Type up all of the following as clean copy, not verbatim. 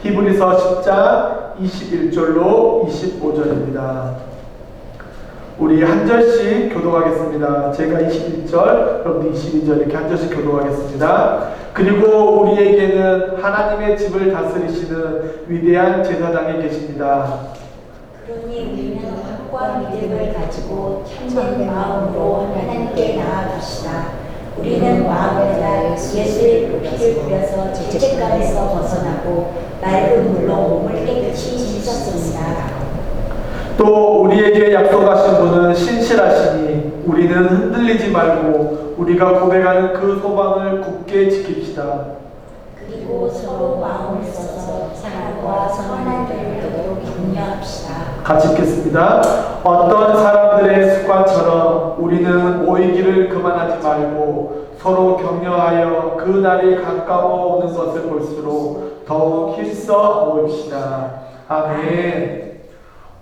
히브리서 10장 21절로 25절입니다. 우리 한 절씩 교독하겠습니다. 제가 21절, 여러분들 22절 이렇게 한 절씩 교독하겠습니다. 그리고 우리에게는 하나님의 집을 다스리시는 위대한 제사장이 계십니다. 그러니 우리는 확고한 믿음을 가지고 참된 마음으로 하나님께 나아갑시다. 우리는 마음을 다해 예수의 피를 뿌려서 죄책감에서 벗어나고 맑은 물로 몸을 깨끗이 씻었습니다. 또 우리에게 약속하신 분은 신실하시니 우리는 흔들리지 말고 우리가 고백하는 그 소망을 굳게 지킵시다. 그리고 서로 마음을 써서 사랑과 선한 일을 하도록 격려합시다. 같이 읽겠습니다. 어떤 사람들의 습관처럼 우리는 모이기를 그만하지 말고 서로 격려하여 그 날이 가까워 오는 것을 볼수록 더욱 힘써 모입시다. 아멘.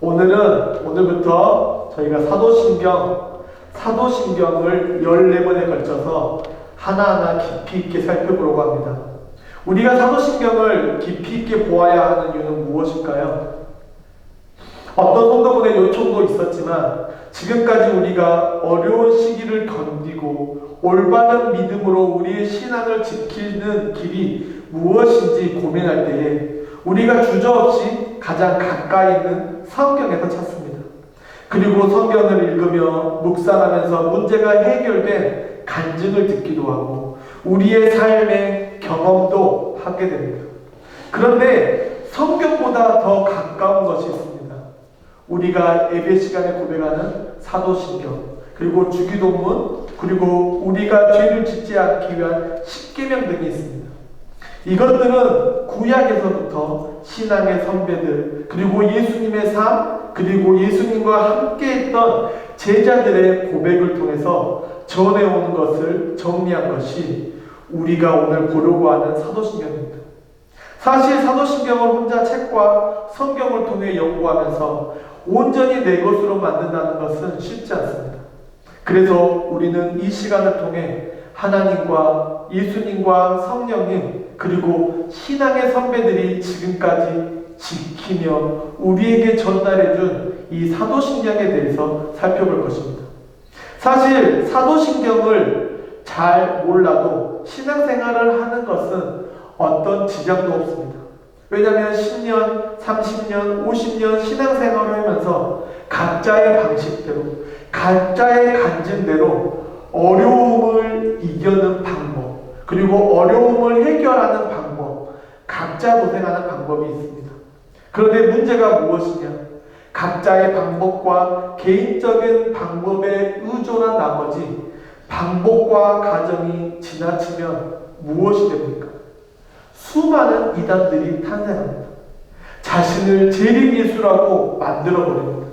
오늘부터 저희가 사도신경을 14번에 걸쳐서 하나하나 깊이 있게 살펴보려고 합니다. 우리가 사도신경을 깊이 있게 보아야 하는 이유는 무엇일까요? 어떤 성도분의 요청도 있었지만 지금까지 우리가 어려운 시기를 견디고 올바른 믿음으로 우리의 신앙을 지키는 길이 무엇인지 고민할 때에 우리가 주저없이 가장 가까이 있는 성경에서 찾습니다. 그리고 성경을 읽으며 묵상하면서 문제가 해결된 간증을 듣기도 하고 우리의 삶의 경험도 하게 됩니다. 그런데 성경보다 더 가까운 것이 있습니다. 우리가 예배 시간에 고백하는 사도신경, 그리고 주기도문, 그리고 우리가 죄를 짓지 않기 위한 십계명 등이 있습니다. 이것들은 구약에서부터 신앙의 선배들, 그리고 예수님의 삶, 그리고 예수님과 함께했던 제자들의 고백을 통해서 전해오는 것을 정리한 것이 우리가 오늘 보려고 하는 사도신경입니다. 사실 사도신경을 혼자 책과 성경을 통해 연구하면서 온전히 내 것으로 만든다는 것은 쉽지 않습니다. 그래서 우리는 이 시간을 통해 하나님과 예수님과 성령님 그리고 신앙의 선배들이 지금까지 지키며 우리에게 전달해준 이 사도신경에 대해서 살펴볼 것입니다. 사실 사도신경을 잘 몰라도 신앙생활을 하는 것은 어떤 지장도 없습니다. 왜냐하면 10년, 30년, 50년 신앙생활을 하면서 각자의 방식대로, 각자의 간증대로 어려움을 이겨는 방법, 그리고 어려움을 해결하는 방법, 각자 고생하는 방법이 있습니다. 그런데 문제가 무엇이냐? 각자의 방법과 개인적인 방법에 의존한 나머지 방법과 과정이 지나치면 무엇이 됩니까? 수많은 이단들이 탄생합니다. 자신을 재림예수라고 만들어버립니다.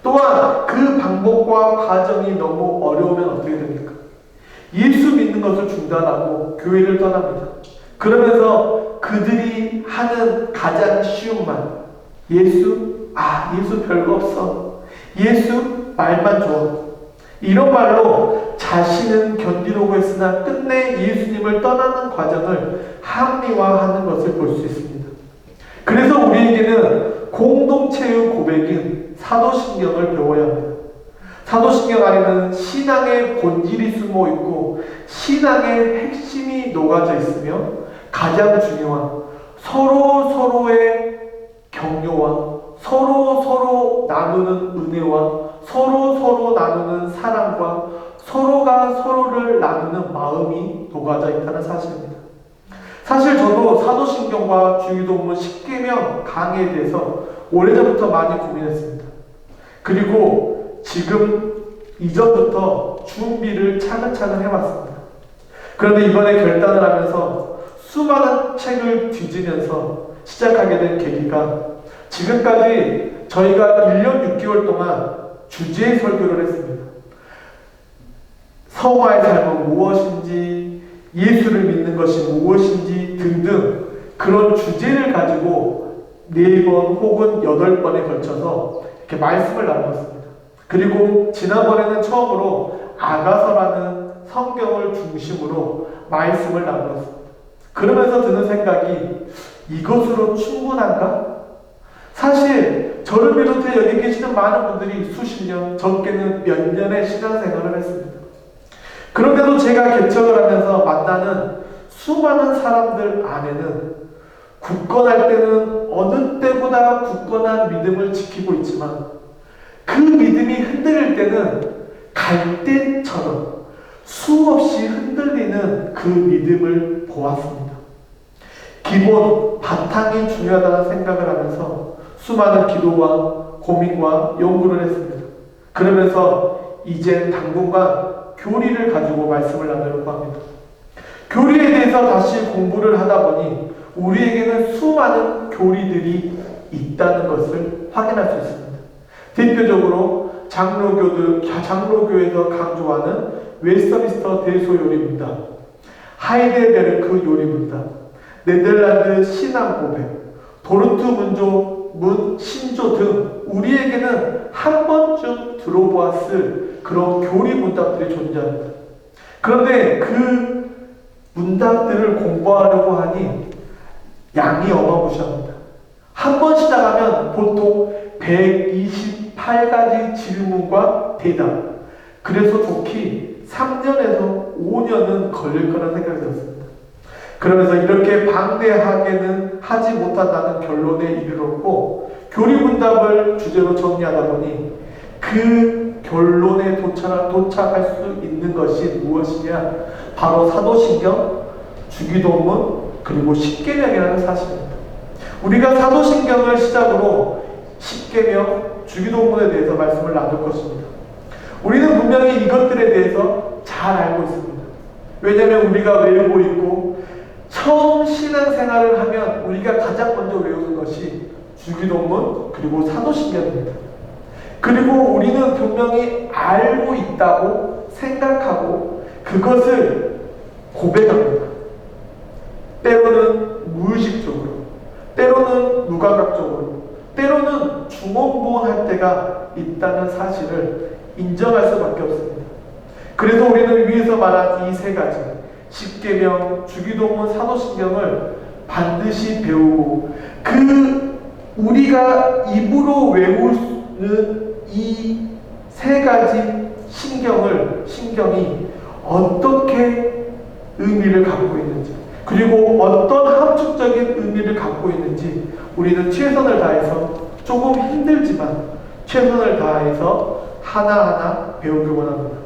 또한 그 방법과 과정이 너무 어려우면 어떻게 됩니까? 예수 믿는 것을 중단하고 교회를 떠납니다. 그러면서 그들이 하는 가장 쉬운 말, 예수 별거 없어. 예수 말만 좋아. 이런 말로 자신은 견디려고 했으나 끝내 예수님을 떠나는 과정을 합리화하는 것을 볼 수 있습니다. 그래서 우리에게는 공동체의 고백인 사도신경을 배워야 합니다. 사도신경 안에는 신앙의 본질이 숨어 있고 신앙의 핵심이 녹아져 있으며 가장 중요한 서로의 격려와 서로 나누는 은혜와 서로 나누는 사랑과 서로가 서로를 나누는 마음이 녹아져 있다는 사실입니다. 사실 저도 사도신경과 주기도문 십계명 강의에 대해서 오래전부터 많이 고민했습니다. 그리고 지금 이전부터 준비를 차근차근 해왔습니다. 그런데 이번에 결단을 하면서 수많은 책을 뒤지면서 시작하게 된 계기가 지금까지 저희가 1년 6개월 동안 주제 설교를 했습니다. 성화의 삶은 무엇인지, 예수를 믿는 것이 무엇인지 등등 그런 주제를 가지고 4번 혹은 8번에 걸쳐서 이렇게 말씀을 나누었습니다. 그리고 지난번에는 처음으로 아가서라는 성경을 중심으로 말씀을 나누었습니다. 그러면서 드는 생각이 이것으로 충분한가? 사실 저를 비롯해 여기 계시는 많은 분들이 수십 년, 적게는 몇 년의 신앙생활을 했습니다. 그런데도 제가 개척을 하면서 만나는 수많은 사람들 안에는 굳건할 때는 어느 때보다 굳건한 믿음을 지키고 있지만 그 믿음이 흔들릴 때는 갈대처럼 수없이 흔들리는 그 믿음을 보았습니다. 기본, 바탕이 중요하다는 생각을 하면서 수많은 기도와 고민과 연구를 했습니다. 그러면서 이제 당분간 교리를 가지고 말씀을 나누려고 합니다. 교리에 대해서 다시 공부를 하다 보니 우리에게는 수많은 교리들이 있다는 것을 확인할 수 있습니다. 대표적으로 장로교에서 강조하는 웨스터민스터 대소요리문답, 하이델베르크 요리문답, 네덜란드 신앙고백, 도르트 문조 신조 등 우리에게는 한 번쯤 들어보았을 그런 교리 문답들이 존재합니다. 그런데 그 문답들을 공부하려고 하니 양이 어마무시합니다. 한 번 시작하면 보통 128가지 질문과 대답, 그래서 좋기 3년에서 5년은 걸릴 거라는 생각이 들었습니다. 그러면서 이렇게 방대하게는 하지 못한다는 결론에 이르렀고 교리문답을 주제로 정리하다 보니 그 결론에 도착할 수 있는 것이 무엇이냐? 바로 사도신경, 주기도문, 그리고 십계명이라는 사실입니다. 우리가 사도신경을 시작으로 십계명, 주기도문에 대해서 말씀을 나눌 것입니다. 우리는 분명히 이것들에 대해서 잘 알고 있습니다. 왜냐하면 우리가 외우고 있고 처음 신앙생활을 하면 우리가 가장 먼저 외우는 것이 주기도문 그리고 사도신경입니다. 그리고 우리는 분명히 알고 있다고 생각하고 그것을 고백합니다. 때로는 무의식적으로, 때로는 무감각적으로, 때로는 중언부언할 때가 있다는 사실을 인정할 수밖에 없습니다. 그래서 우리는 위에서 말한 이 세 가지 십계명, 주기도문, 사도신경을 반드시 배우고 그 우리가 입으로 외우는 이 세 가지 신경이 어떻게 의미를 갖고 있는지 그리고 어떤 함축적인 의미를 갖고 있는지 우리는 최선을 다해서 조금 힘들지만 최선을 다해서 하나하나 배우길 원합니다.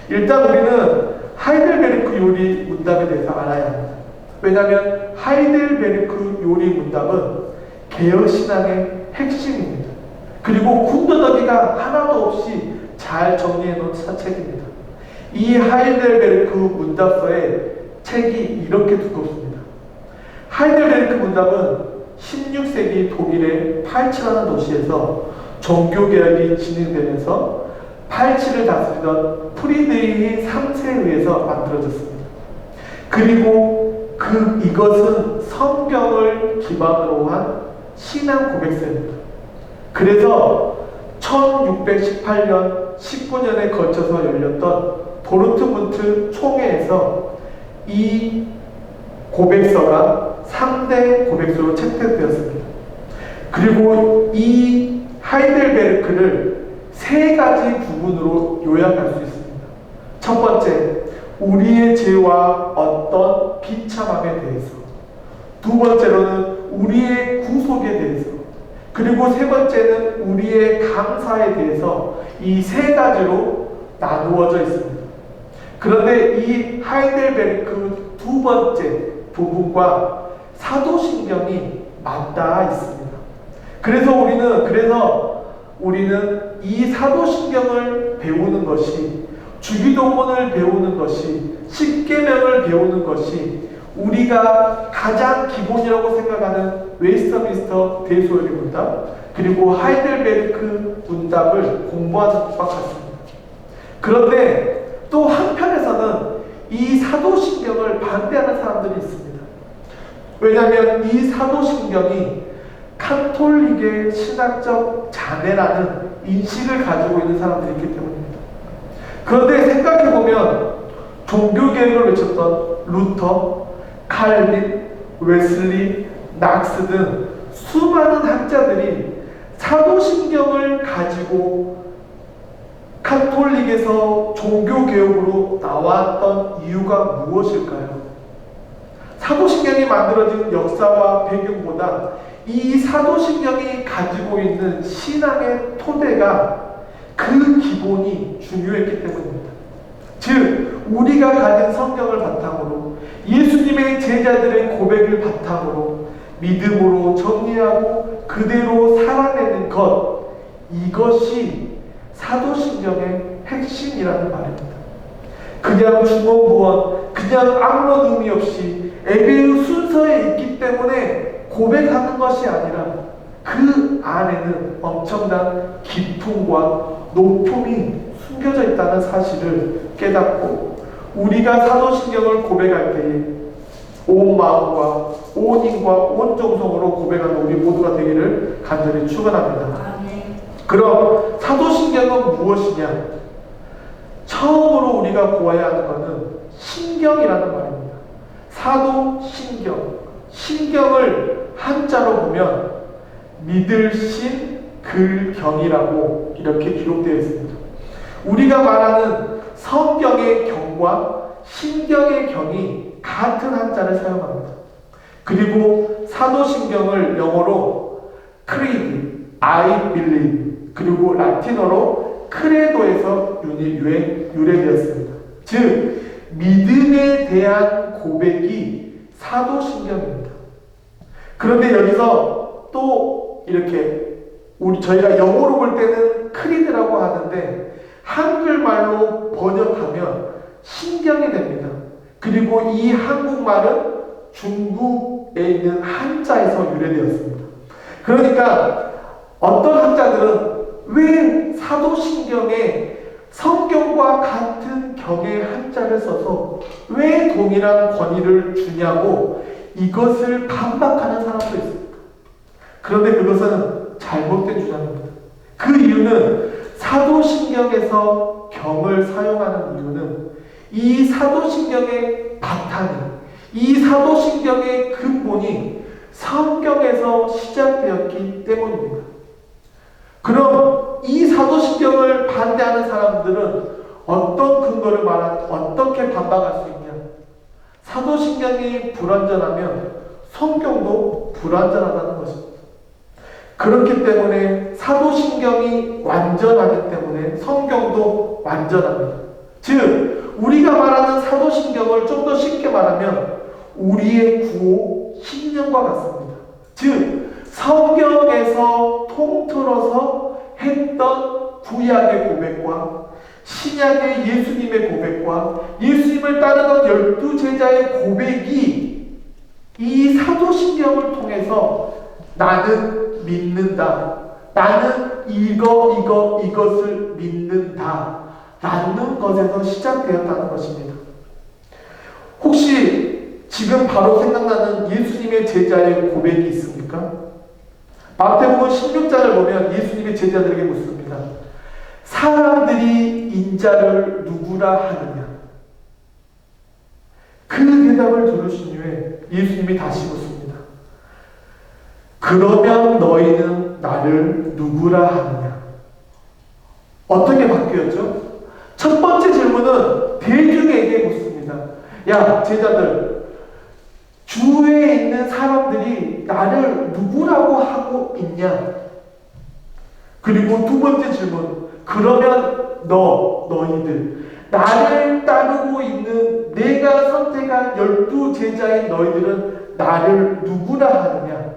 일단 우리는 하이델베르크 요리 문답에 대해서 알아야 합니다. 왜냐하면 하이델베르크 요리 문답은 개혁신앙의 핵심입니다. 그리고 군더더기가 하나도 없이 잘 정리해 놓은 책입니다. 이 하이델베르크 문답서의 책이 이렇게 두껍습니다. 하이델베르크 문답은 16세기 독일의 팔치라는 도시에서 종교개혁이 진행되면서 팔치를 다스리던 프리드리히 3세에 의해서 만들어졌습니다. 그리고 이것은 성경을 기반으로 한 신앙 고백서입니다. 그래서 1618년, 19년에 걸쳐서 열렸던 도르트문트 총회에서 이 고백서가 3대 고백서로 채택되었습니다. 그리고 이 하이델베르크를 세 가지 부분으로 요약할 수 있습니다. 첫 번째, 우리의 죄와 어떤 비참함에 대해서. 두 번째로는 우리의 구속에 대해서. 그리고 세 번째는 우리의 감사에 대해서 이 세 가지로 나누어져 있습니다. 그런데 이 하이델베르크 두 번째 부분과 사도신경이 맞닿아 있습니다. 그래서 우리는 이 사도신경을 배우는 것이, 주기도문을 배우는 것이, 십계명을 배우는 것이 우리가 가장 기본이라고 생각하는 웨스터민스터 대소요리 문답 그리고 하이델베르크 문답을 공부하는 것과 같습니다. 그런데 또 한편에서는 이 사도신경을 반대하는 사람들이 있습니다. 왜냐하면 이 사도신경이 카톨릭의 신학적 자매라는 인식을 가지고 있는 사람들이 있기 때문입니다. 그런데 생각해보면 종교개혁을 외쳤던 루터, 칼빈, 웨슬리, 낙스 등 수많은 학자들이 사도신경을 가지고 카톨릭에서 종교개혁으로 나왔던 이유가 무엇일까요? 사도신경이 만들어진 역사와 배경보다 이 사도신경이 가지고 있는 신앙의 토대가 그 기본이 중요했기 때문입니다. 즉, 우리가 가진 성경을 바탕으로 예수님의 제자들의 고백을 바탕으로 믿음으로 정리하고 그대로 살아내는 것, 이것이 사도신경의 핵심이라는 말입니다. 그냥 중원부원, 그냥 아무런 의미 없이 에베의 순서에 있기 때문에 고백하는 것이 아니라 그 안에는 엄청난 기품과 높음이 숨겨져 있다는 사실을 깨닫고 우리가 사도신경을 고백할 때에 온 마음과 온 힘과 온 정성으로 고백하는 우리 모두가 되기를 간절히 축원합니다. 그럼 사도신경은 무엇이냐? 처음으로 우리가 보아야 하는 것은 신경이라는 말입니다. 사도신경, 신경을 한자로 보면 믿을 신 글경이라고 이렇게 기록되어 있습니다. 우리가 말하는 성경의 경과 신경의 경이 같은 한자를 사용합니다. 그리고 사도신경을 영어로 creed, I believe, 그리고 라틴어로 크레도에서 유래되었습니다. 즉, 믿음에 대한 고백이 사도신경입니다. 그런데 여기서 또 이렇게 저희가 영어로 볼 때는 크리드라고 하는데 한글말로 번역하면 신경이 됩니다. 그리고 이 한국말은 중국에 있는 한자에서 유래되었습니다. 그러니까 어떤 학자들은 왜 사도신경에 성경과 같은 경의 한자를 써서 왜 동일한 권위를 주냐고 이것을 반박하는 사람도 있습니다. 그런데 그것은 잘못된 주장입니다. 그 이유는 사도신경에서 경을 사용하는 이유는 이 사도신경의 바탕이, 이 사도신경의 근본이 성경에서 시작되었기 때문입니다. 그럼 이 사도신경을 반대하는 사람들은 어떤 근거를 어떻게 반박할 수 있냐? 사도신경이 불완전하면 성경도 불완전하다는 것입니다. 그렇기 때문에 사도신경이 완전하기 때문에 성경도 완전합니다. 즉, 우리가 말하는 사도신경을 좀 더 쉽게 말하면 우리의 구호 신령과 같습니다. 즉, 성경에서 통틀어서 했던 구약의 고백과 신약의 예수님의 고백과 예수님을 따르던 12제자의 고백이 이 사도신경을 통해서 나는 믿는다, 나는 이것을 믿는다 라는 것에서 시작되었다는 것입니다. 혹시 지금 바로 생각나는 예수님의 제자의 고백이 있습니까? 마태복음 16장을 보면 예수님의 제자들에게 묻습니다. 사람들이 인자를 누구라 하느냐? 그 대답을 들으신 후에 예수님이 다시 묻습니다. 그러면 너희는 나를 누구라 하느냐? 어떻게 바뀌었죠? 첫 번째 질문은 대중에게 묻습니다. 야, 제자들, 주위에 있는 사람들이 나를 누구라고 하고 있냐? 그리고 두 번째 질문, 그러면 너희들, 나를 따르고 있는 내가 선택한 12제자인 너희들은 나를 누구라 하느냐?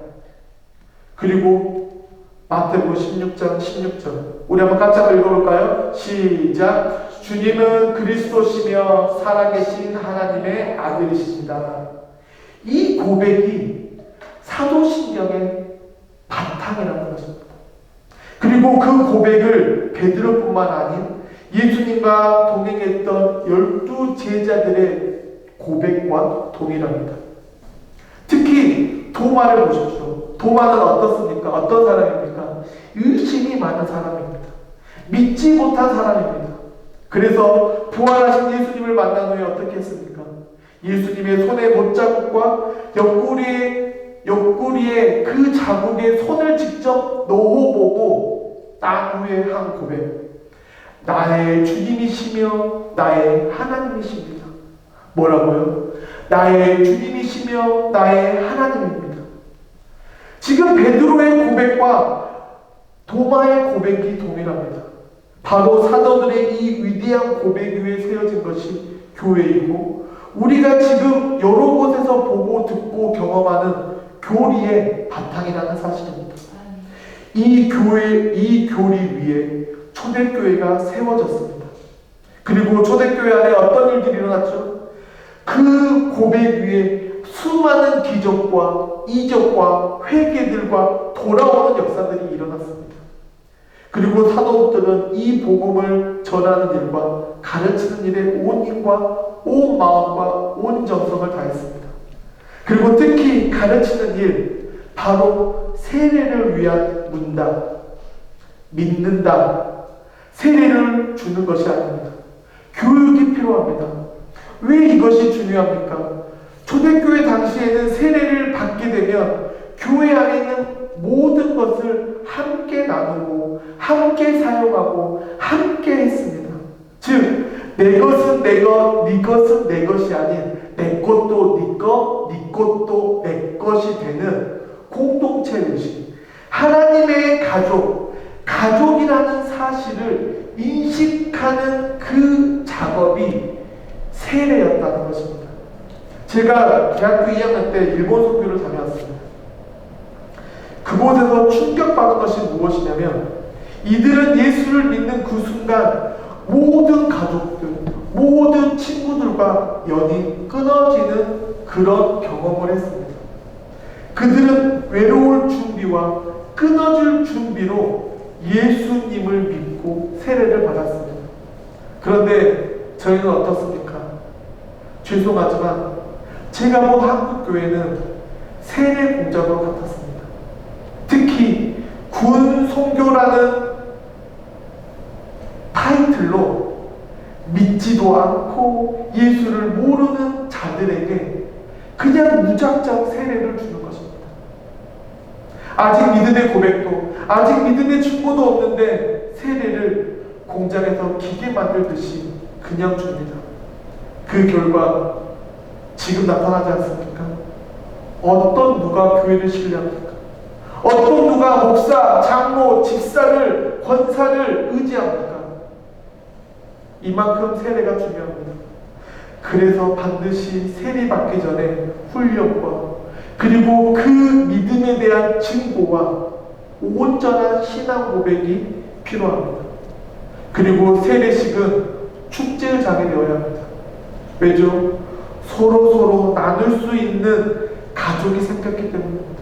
그리고 마태복음 16장 16절 우리 한번 같이 한번 읽어볼까요? 시작. 주님은 그리스도시며 살아계신 하나님의 아들이십니다. 이 고백이 사도신경의 바탕이라는 것입니다. 그리고 그 고백을 베드로뿐만 아닌 예수님과 동행했던 12제자들의 고백과 동일합니다. 특히 도마를 보십시오. 도마는 어떻습니까? 어떤 사람입니까? 의심이 많은 사람입니다. 믿지 못한 사람입니다. 그래서 부활하신 예수님을 만난 후에 어떻게 했습니까? 예수님의 손의 못자국과 옆구리에 옆구리에 그 자국에 손을 직접 넣어보고 난 후에 한 고백. 나의 주님이시며 나의 하나님이십니다. 뭐라고요? 나의 주님이시며 나의 하나님입니다. 지금 베드로의 고백과 도마의 고백이 동일합니다. 바로 사도들의 이 위대한 고백 위에 세워진 것이 교회이고, 우리가 지금 여러 곳에서 보고 듣고 경험하는 교리의 바탕이라는 사실입니다. 이 교리 위에 초대교회가 세워졌습니다. 그리고 초대교회 안에 어떤 일들이 일어났죠? 그 고백 위에 수많은 기적과 이적과 회개들과 돌아오는 역사들이 일어났습니다. 그리고 사도들은 이 복음을 전하는 일과 가르치는 일에 온 힘과 온 마음과 온 정성을 다했습니다. 그리고 특히 가르치는 일, 바로 세례를 위한 문답, 믿는다, 세례를 주는 것이 아닙니다. 교육이 필요합니다. 왜 이것이 중요합니까? 초대교회 당시에는 세례를 받게 되면 교회 안에 있는 모든 것을 함께 나누고 함께 사용하고 함께 했습니다. 즉, 내 것은 내 것, 네 것은 내 것이 아닌 내 것도 네 것, 네 것도 내 것이 되는 공동체 의식, 하나님의 가족이라는 사실을 인식하는 그 작업이 세례였다는 것입니다. 제가 대학교 2학년 때 일본 선교를 다녀왔습니다. 그곳에서 충격받은 것이 무엇이냐면, 이들은 예수를 믿는 그 순간 모든 가족들, 모든 친구들과 연이 끊어지는 그런 경험을 했습니다. 그들은 외로울 준비와 끊어질 준비로 예수님을 믿고 세례를 받았습니다. 그런데 저희는 어떻습니까? 죄송하지만 제가 본 한국 교회는 세례 공작으로 같았습니다. 특히 군 선교라는 타이틀로 믿지도 않고 예수를 모르는 자들에게 그냥 무작정 세례를 주는 것입니다. 아직 믿음의 고백도, 아직 믿음의 충고도 없는데 세례를 공장에서 기계 만들듯이 그냥 줍니다. 그 결과 지금 나타나지 않습니까? 어떤 누가 교회를 신뢰합니까? 어떤 누가 목사, 장로, 집사를, 권사를 의지합니까? 이만큼 세례가 중요합니다. 그래서 반드시 세례 받기 전에 훈련과 그리고 그 믿음에 대한 증거와 온전한 신앙 고백이 필요합니다. 그리고 세례식은 축제의 장이 되어야 합니다. 왜죠? 서로 나눌 수 있는 가족이 생겼기 때문입니다.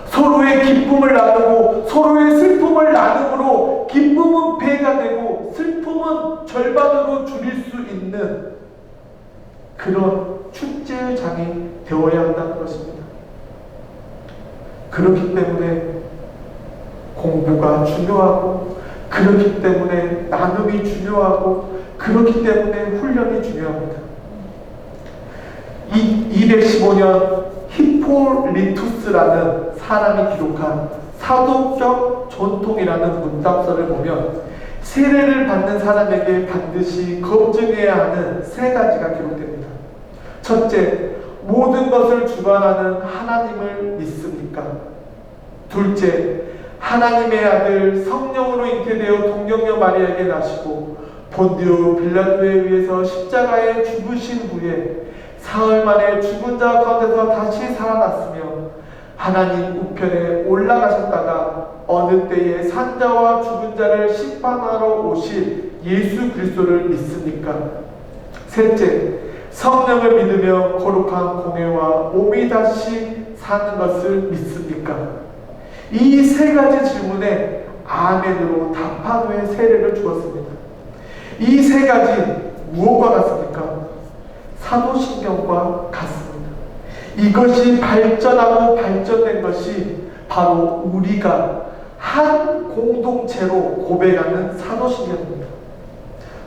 서로의 기쁨을 나누고 서로의 슬픔을 나눔으로 기쁨은 배가 되고 슬픔은 절반으로 줄일 수 있는 그런 축제의 장이 되어야 한다는 것입니다. 그렇기 때문에 공부가 중요하고, 그렇기 때문에 나눔이 중요하고, 그렇기 때문에 훈련이 중요합니다. 215년 히폴리투스라는 사람이 기록한 사도적 전통이라는 문답서를 보면 세례를 받는 사람에게 반드시 검증해야 하는 세 가지가 기록됩니다. 첫째, 모든 것을 주관하는 하나님을 믿습니까? 둘째, 하나님의 아들 성령으로 잉태되어 동정녀 마리아에게 나시고 본디오 빌라도에 의해서 십자가에 죽으신 후에 사흘 만에 죽은 자 가운데서 다시 살아났으며 하나님 우편에 올라가셨다가 어느 때에 산자와 죽은 자를 심판하러 오실 예수 그리스도를 믿습니까? 셋째, 성령을 믿으며 거룩한 공예와 몸이 다시 사는 것을 믿습니까? 이 세 가지 질문에 아멘으로 답한 후에 세례를 주었습니다. 이 세 가지 무엇과 같습니까? 사도신경과 같습니다. 이것이 발전하고 발전된 것이 바로 우리가 한 공동체로 고백하는 사도신경입니다.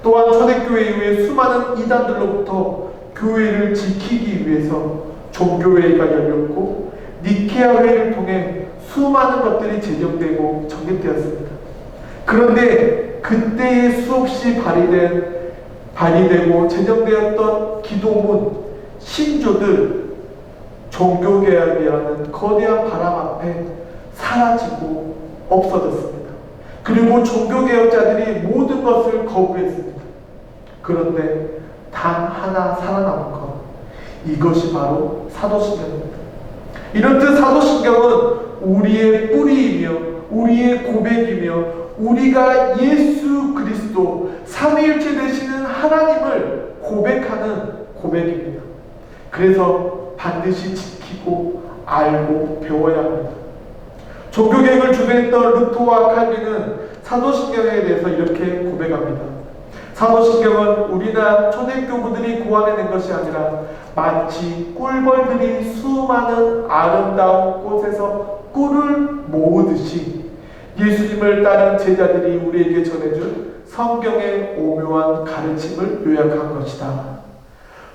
또한 초대교회 이후에 수많은 이단들로부터 교회를 지키기 위해서 종교회의가 열렸고 니케아 회의를 통해 수많은 것들이 제정되고 정립되었습니다. 그런데 그때에 수없이 발의되고 제정되었던 기도문, 신조들, 종교개혁이라는 거대한 바람 앞에 사라지고 없어졌습니다. 그리고 종교개혁자들이 모든 것을 거부했습니다. 그런데 단 하나 살아남은 것, 이것이 바로 사도신경입니다. 이렇듯 사도신경은 우리의 뿌리이며 우리의 고백이며 우리가 예수 그리스도 삼위일체 되시는 하나님을 고백하는 고백입니다. 그래서 반드시 지키고 알고 배워야 합니다. 종교개혁을 주도했던 루터와 칼빈은 사도신경에 대해서 이렇게 고백합니다. 사도신경은 우리나 초대교부들이 고안해낸 것이 아니라 마치 꿀벌들이 수많은 아름다운 꽃에서 꿀을 모으듯이 예수님을 따른 제자들이 우리에게 전해준 성경의 오묘한 가르침을 요약한 것이다.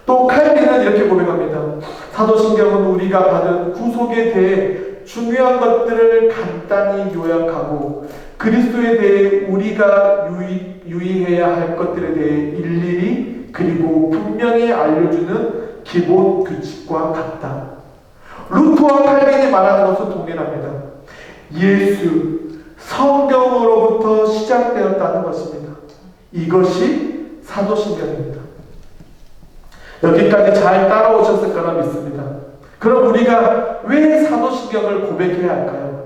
또 칼빈은 이렇게 고백합니다. 사도신경은 우리가 받은 구속에 대해 중요한 것들을 간단히 요약하고 그리스도에 대해 우리가 유의해야 할 것들에 대해 일일이 그리고 분명히 알려주는 기본 규칙과 같다. 루터와 칼빈이 말하는 것은 동일합니다. 예수, 성경으로부터 시작되었다는 것입니다. 이것이 사도신경입니다. 여기까지 잘 따라오셨을 거라 믿습니다. 그럼 우리가 왜 사도신경을 고백해야 할까요?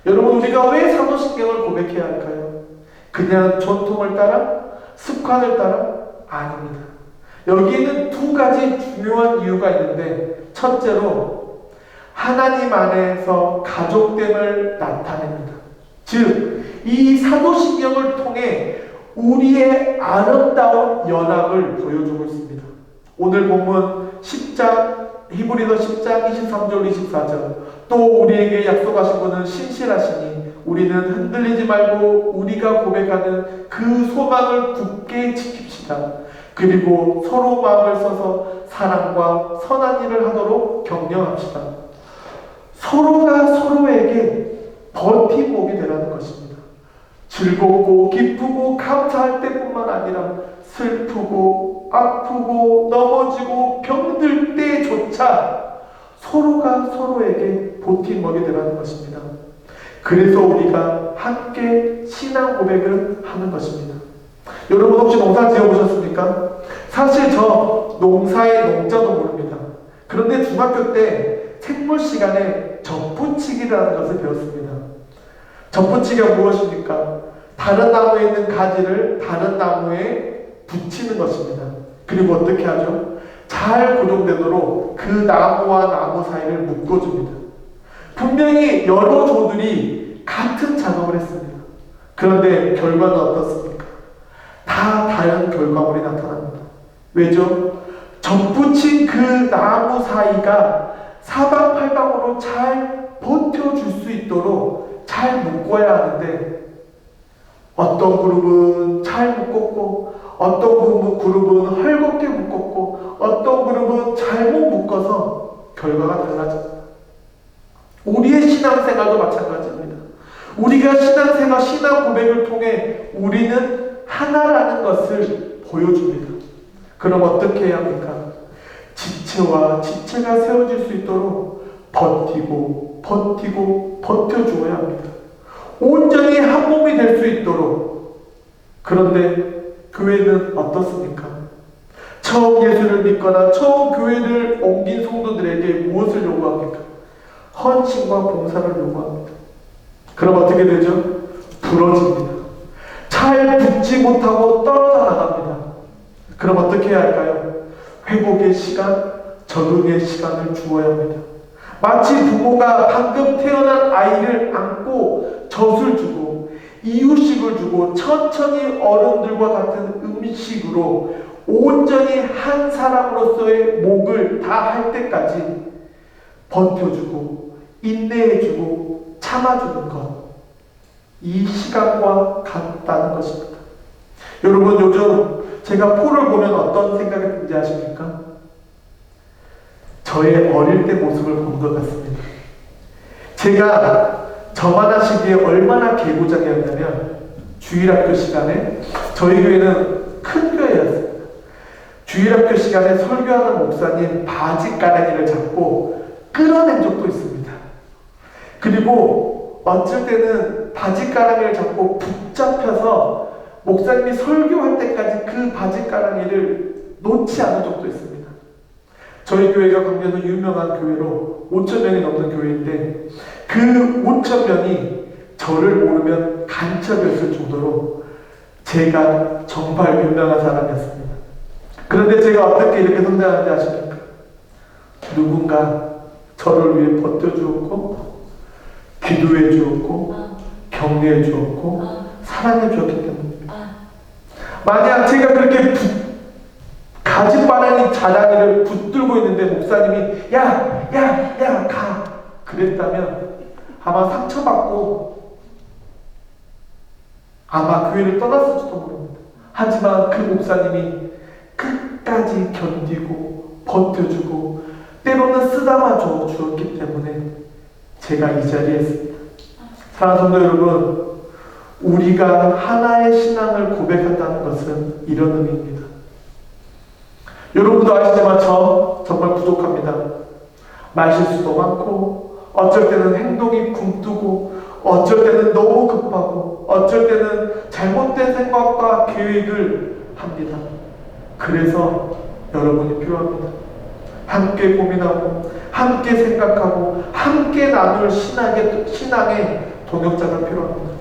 여러분, 우리가 왜 사도신경을 고백해야 할까요? 그냥 전통을 따라? 습관을 따라? 아닙니다. 여기에는 두 가지 중요한 이유가 있는데, 첫째로 하나님 안에서 가족됨을 나타냅니다. 즉, 이 사도신경을 통해 우리의 아름다운 연합을 보여주고 있습니다. 오늘 본문 10장, 히브리서 10장 23절 24절, 또 우리에게 약속하신 분은 신실하시니 우리는 흔들리지 말고 우리가 고백하는 그 소망을 굳게 지킵시다. 그리고 서로 마음을 써서 사랑과 선한 일을 하도록 격려합시다. 서로가 서로에게 버팀목이 되라는 것입니다. 즐겁고 기쁘고 감사할 때뿐만 아니라 슬프고 아프고 넘어지고 병들 때조차 서로가 서로에게 버팀목이 되라는 것입니다. 그래서 우리가 함께 신앙 고백을 하는 것입니다. 여러분, 혹시 농사 지어보셨습니까? 사실 저 농사의 농자도 모릅니다. 그런데 중학교 때 생물 시간에 접붙이기라는 것을 배웠습니다. 접붙이기가 무엇입니까? 다른 나무에 있는 가지를 다른 나무에 붙이는 것입니다. 그리고 어떻게 하죠? 잘 고정되도록 그 나무와 나무 사이를 묶어줍니다. 분명히 여러 조들이 같은 작업을 했습니다. 그런데 결과는 어떻습니까? 다 다른 결과물이 나타납니다. 왜죠? 접붙인 그 나무 사이가 사방팔방으로 잘 버텨줄 수 있도록 잘 묶어야 하는데, 어떤 그룹은 잘 묶었고 어떤 그룹은 헐겁게 묶었고 어떤 그룹은 잘못 묶어서 결과가 달라집니다. 우리의 신앙생활도 마찬가지입니다. 우리가 신앙생활, 신앙 고백을 통해 우리는 하나라는 것을 보여줍니다. 그럼 어떻게 해야 합니까? 지체와 지체가 세워질 수 있도록 버티고 버텨주어야 합니다. 온전히 한 몸이 될 수 있도록. 그런데 교회는 어떻습니까? 처음 예수를 믿거나 처음 교회를 옮긴 성도들에게 무엇을 요구합니까? 헌신과 봉사를 요구합니다. 그럼 어떻게 되죠? 부러집니다. 잘 붙지 못하고 떨어져 나갑니다. 그럼 어떻게 해야 할까요? 회복의 시간, 적응의 시간을 주어야 합니다. 마치 부모가 방금 태어난 아이를 안고 젖을 주고 이유식을 주고 천천히 어른들과 같은 음식으로 온전히 한 사람으로서의 목을 다 할 때까지 버텨주고 인내해주고 참아주는 것, 이 시간과 같다는 것입니다. 여러분, 요즘 제가 포를 보면 어떤 생각이 드는지 아십니까? 저의 어릴 때 모습을 본 것 같습니다. 제가 저만 하시기에 얼마나 개구장이었냐면 주일학교 시간에 저희 교회는 큰 교회였습니다. 주일학교 시간에 설교하는 목사님 바지 가랑이를 잡고 끌어낸 적도 있습니다. 그리고 어쩔 때는 바지 가랑이를 잡고 붙잡혀서 목사님이 설교할 때까지 그 바지 가랑이를 놓지 않은 적도 있습니다. 저희 교회가 광주에서 유명한 교회로 5,000명이 넘는 교회인데 그 5,000명이 저를 모르면 간첩이었을 정도로 제가 정말 유명한 사람이었습니다. 그런데 제가 어떻게 이렇게 성장하는지 아십니까? 누군가 저를 위해 버텨주었고 기도해 주었고 격려해 주었고 사랑해 주었기 때문입니다. 만약 제가 그렇게 가지바라니 자랑이를 붙들고 있는데 목사님이 야 가 그랬다면 아마 상처받고 아마 교회를 떠났을지도 모릅니다. 하지만 그 목사님이 끝까지 견디고 버텨주고 때로는 쓰다마 주었기 때문에 제가 이 자리에 있습니다. 사랑하는 성도 여러분, 우리가 하나의 신앙을 고백한다는 것은 이런 의미입니다. 여러분도 아시지만 저 정말 부족합니다. 말실수도 많고 어쩔 때는 행동이 굼뜨고 어쩔 때는 너무 급하고 어쩔 때는 잘못된 생각과 계획을 합니다. 그래서 여러분이 필요합니다. 함께 고민하고 함께 생각하고 함께 나눌 신앙의 동역자가 필요합니다.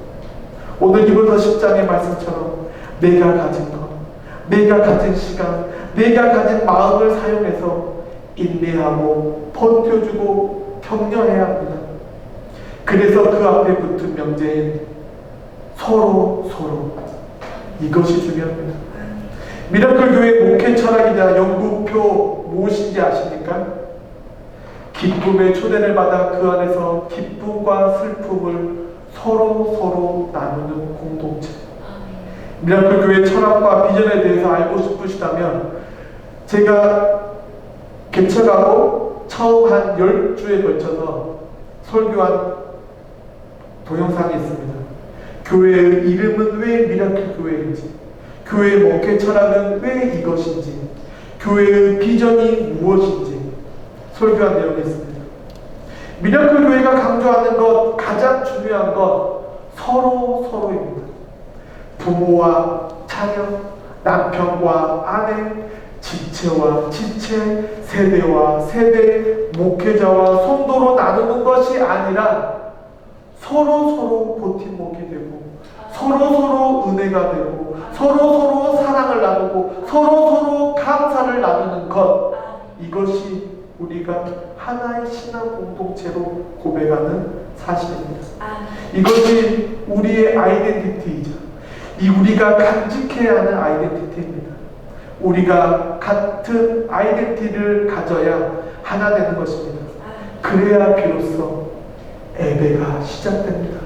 오늘 이브서 10장의 말씀처럼 내가 가진 것, 내가 가진 시간, 내가 가진 마음을 사용해서 인내하고 버텨주고 격려해야 합니다. 그래서 그 앞에 붙은 명제인 서로 이것이 중요합니다. 미라클 교회 목회 철학이자 연구표 무엇인지 아십니까? 기쁨의 초대를 받아 그 안에서 기쁨과 슬픔을 서로 나누는 공동체. 미라클 교회 철학과 비전에 대해서 알고 싶으시다면 제가 개척하고 처음 한 10주에 걸쳐서 설교한 동영상이 있습니다. 교회의 이름은 왜 미라클 교회인지, 교회의 목회 철학은 왜 이것인지, 교회의 비전이 무엇인지 설교한 내용이 있습니다. 미라클 교회가 강조하는 것, 가장 중요한 것 서로입니다. 부모와 자녀, 남편과 아내, 지체와 지체, 세대와 세대, 목회자와 성도로 나누는 것이 아니라 서로 버팀목이 되고 서로 은혜가 되고 서로 사랑을 나누고 서로 감사를 나누는 것, 이것이 우리가 하나의 신앙 공동체로 고백하는 사실입니다. 이것이 우리의 아이덴티티이자 우리가 간직해야 하는 아이덴티티입니다. 우리가 같은 아이덴티티를 가져야 하나 되는 것입니다. 그래야 비로소 예배가 시작됩니다.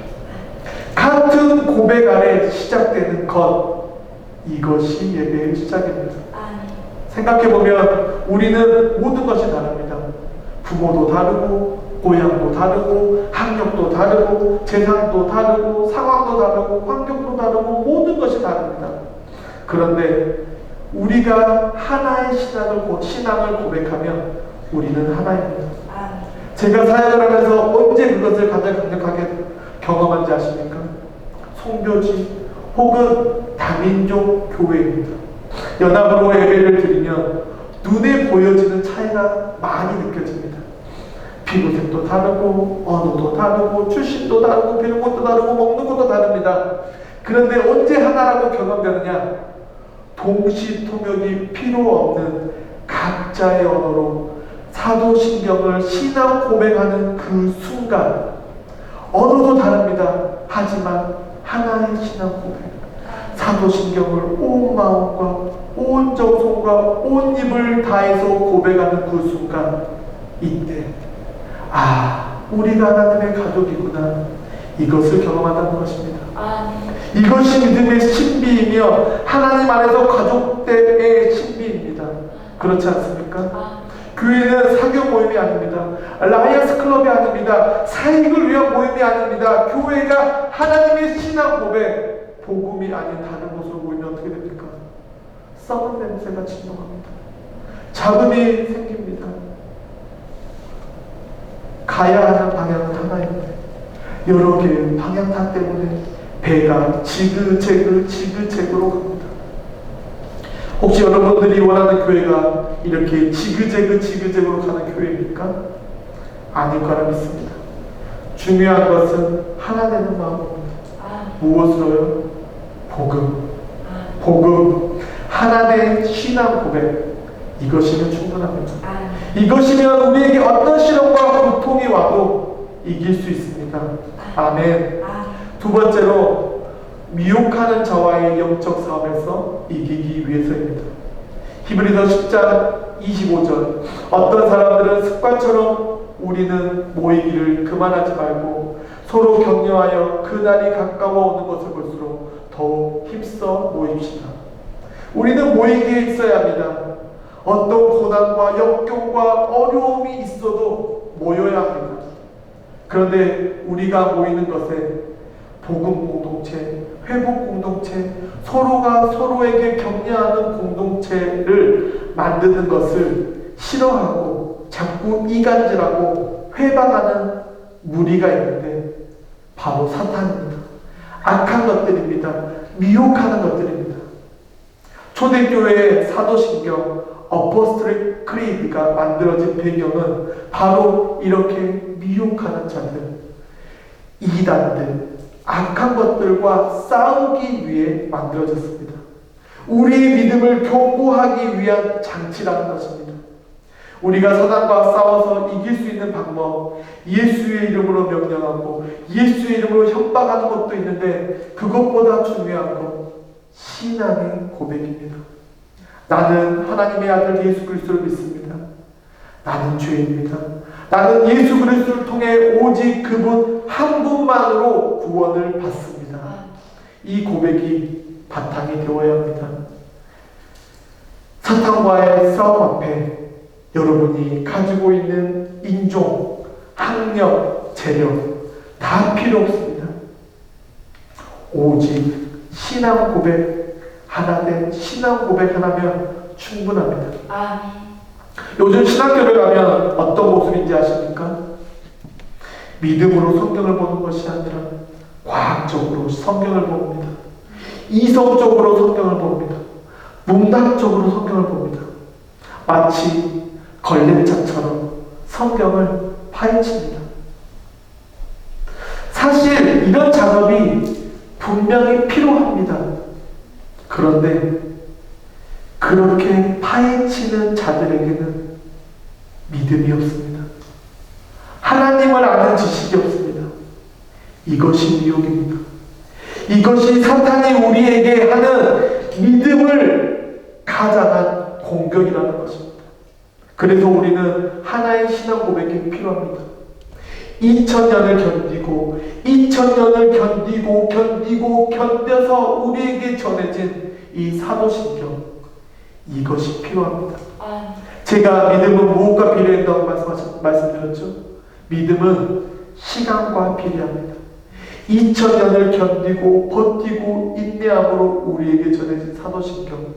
같은 고백 아래 시작되는 것, 이것이 예배의 시작입니다. 생각해보면 우리는 모든 것이 다릅니다. 부모도 다르고 고향도 다르고 학력도 다르고 재산도 다르고 상황도 다르고 환경도 다르고 모든 것이 다릅니다. 그런데 우리가 하나의 신앙을 고백하면 우리는 하나입니다. 제가 사역을 하면서 언제 그것을 가장 강력하게 경험한지 아십니까? 송교지 혹은 다민족 교회입니다. 연합으로 예배를 드리면 눈에 보여지는 차이가 많이 느껴집니다. 피부색도 다르고 언어도 다르고 출신도 다르고 배운 것도 다르고 먹는 것도 다릅니다. 그런데 언제 하나라고 경험되느냐? 동시통역이 필요 없는 각자의 언어로 사도신경을 신앙 고백하는 그 순간, 언어도 다릅니다. 하지만 하나의 신앙 고백, 사도신경을 온 마음과 온 정성과 온 입을 다해서 고백하는 그 순간, 이때 우리가 하나님의 가족이구나, 이것을 경험한다는 것입니다. 이것이 믿음의 신비이며 하나님 안에서 가족됨의 신비입니다. 그렇지 않습니까? 교회는 사교 모임이 아닙니다. 라이언스 클럽이 아닙니다. 사익을 위한 모임이 아닙니다. 교회가 하나님의 신앙 고백, 복음이 아닌 다른 곳으로 모이면 어떻게 됩니까? 썩은 냄새가 진동합니다. 잡음이 생깁니다. 가야 하는 방향은 하나인데 여러 개의 방향타 때문에 배가 지그재그로 갑니다. 혹시 여러분들이 원하는 교회가 이렇게 지그재그로 가는 교회입니까? 아닐 거라 믿습니다. 중요한 것은 하나 되는 마음입니다. 무엇으로요? 복음. 하나 된 신앙 고백. 이것이면 충분합니다. 이것이면 우리에게 어떤 시련과 고통이 와도 이길 수 있습니다. 아멘. 두 번째로 미혹하는 저와의 영적 싸움에서 이기기 위해서입니다. 히브리서 10장 25절. 어떤 사람들은 습관처럼 우리는 모이기를 그만하지 말고 서로 격려하여 그날이 가까워 오는 것을 볼수록 더욱 힘써 모입시다. 우리는 모이기에 있어야 합니다. 어떤 고난과 역경과 어려움이 있어도 모여야 합니다. 그런데 우리가 모이는 것에 복음 공동체, 회복 공동체, 서로가 서로에게 격려하는 공동체를 만드는 것을 싫어하고 자꾸 이간질하고 회방하는 무리가 있는데 바로 사탄입니다. 악한 것들입니다. 미혹하는 것들입니다. 초대교회의 사도신경 어포스톨릭 크리드가 만들어진 배경은 바로 이렇게 미혹하는 자들, 이단들, 악한 것들과 싸우기 위해 만들어졌습니다. 우리의 믿음을 견고하기 위한 장치라는 것입니다. 우리가 사단과 싸워서 이길 수 있는 방법, 예수의 이름으로 명령하고 예수의 이름으로 협박하는 것도 있는데 그것보다 중요한 건 신앙의 고백입니다. 나는 하나님의 아들 예수 그리스도를 믿습니다. 나는 죄입니다. 나는 예수 그리스도를 통해 오직 그분 한 분만으로 구원을 받습니다. 이 고백이 바탕이 되어야 합니다. 사탄과의 싸움 앞에 여러분이 가지고 있는 인종, 학력, 재력 다 필요 없습니다. 오직 신앙 고백 하나 된 신앙 고백 하나면 충분합니다. 아멘. 요즘 신학교를 가면 어떤 모습인지 아십니까? 믿음으로 성경을 보는 것이 아니라 과학적으로 성경을 봅니다. 이성적으로 성경을 봅니다. 문학적으로 성경을 봅니다. 마치 걸레차처럼 성경을 파헤칩니다. 사실 이런 작업이 분명히 필요합니다. 그런데 그렇게 파헤치는 자들에게는 믿음이 없습니다. 하나님을 아는 지식이 없습니다. 이것이 미혹입니다. 이것이 사탄이 우리에게 하는 믿음을 가장한 공격이라는 것입니다. 그래서 우리는 하나의 신앙 고백이 필요합니다. 2000년을 견뎌서 우리에게 전해진 이 사도신경, 이것이 필요합니다. 제가 믿음은 무엇과 비례한다고 말씀드렸죠? 믿음은 시간과 비례합니다. 2000년을 견디고 버티고 인내함으로 우리에게 전해진 사도신경,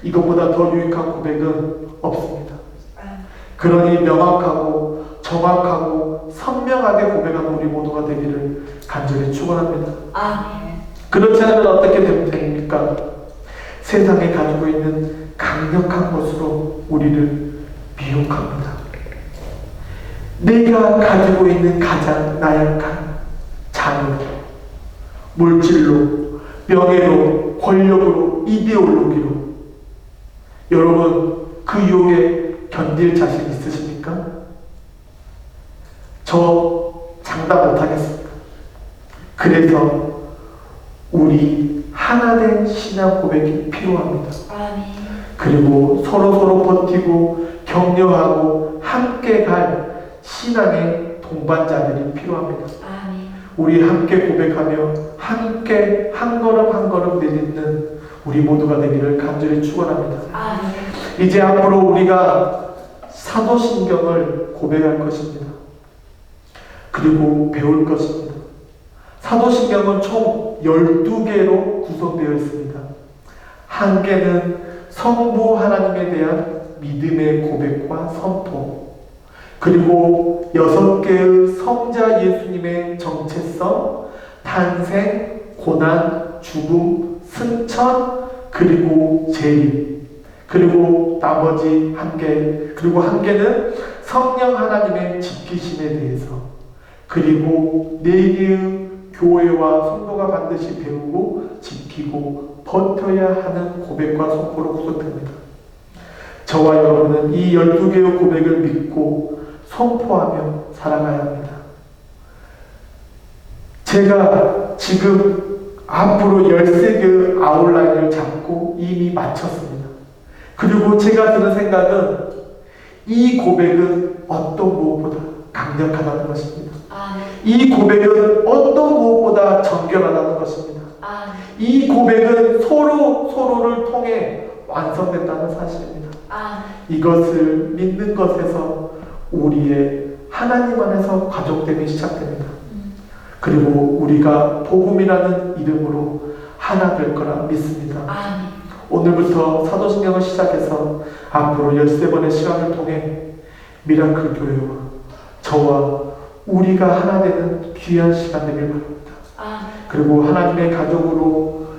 이것보다 더 유익한 고백은 없습니다. 그러니 명확하고 정확하고 선명하게 고백하는 우리 모두가 되기를 간절히 축원합니다. 그렇지 않으면 어떻게 되면 됩니까? 세상에 가지고 있는 강력한 것으로 우리를 미혹합니다. 내가 가지고 있는 가장 나약한 자녀로, 물질로, 명예로, 권력으로, 이데올로기로, 여러분 그 유혹에 견딜 자신 있으십니까? 저 장담 못하겠습니다. 그래서 우리 하나된 신앙 고백이 필요합니다. 그리고 서로 버티고 격려하고 함께 갈 신앙의 동반자들이 필요합니다. 우리 함께 고백하며 함께 한 걸음 내딛는 우리 모두가 되기를 간절히 축원합니다. 이제 앞으로 우리가 사도신경을 고백할 것입니다. 그리고 배울 것입니다. 사도신경은 총 12개로 구성되어 있습니다. 한 개는 성부 하나님에 대한 믿음의 고백과 선포, 그리고 6개의 성자 예수님의 정체성, 탄생, 고난, 죽음, 승천, 그리고 재림, 그리고 나머지 한 개, 그리고 한 개는 성령 하나님의 지키심에 대해서, 그리고 4개의 교회와 성도가 반드시 배우고 지키고 버텨야 하는 고백과 선포로 구성됩니다. 저와 여러분은 이 12개의 고백을 믿고 선포하며 살아가야 합니다. 제가 지금 앞으로 13개의 아웃라인을 잡고 이미 마쳤습니다. 그리고 제가 드는 생각은 이 고백은 어떤 무엇보다 강력하다는 것입니다. 이 고백은 어떤 무엇보다 정결하다는 것입니다. 이 고백은 서로를 통해 완성된다는 사실입니다. 이것을 믿는 것에서 우리의 하나님 안에서 가족됨이 시작됩니다. 그리고 우리가 복음이라는 이름으로 하나 될 거라 믿습니다. 오늘부터 사도신경을 시작해서 앞으로 13번의 시간을 통해 미라클 교회와 저와 우리가 하나 되는 귀한 시간 되길 바랍니다. 그리고 하나님의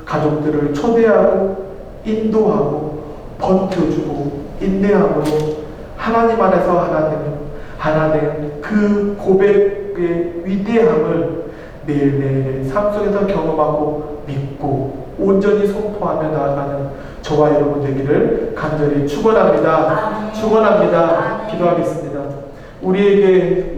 가족들을 초대하고 인도하고 버텨주고 인내함으로 하나님 안에서 하나 된 그 고백의 위대함을 매일매일 삶 속에서 경험하고 믿고 온전히 선포하며 나아가는 저와 여러분 되기를 간절히 축원합니다. 축원합니다. 기도하겠습니다. 우리의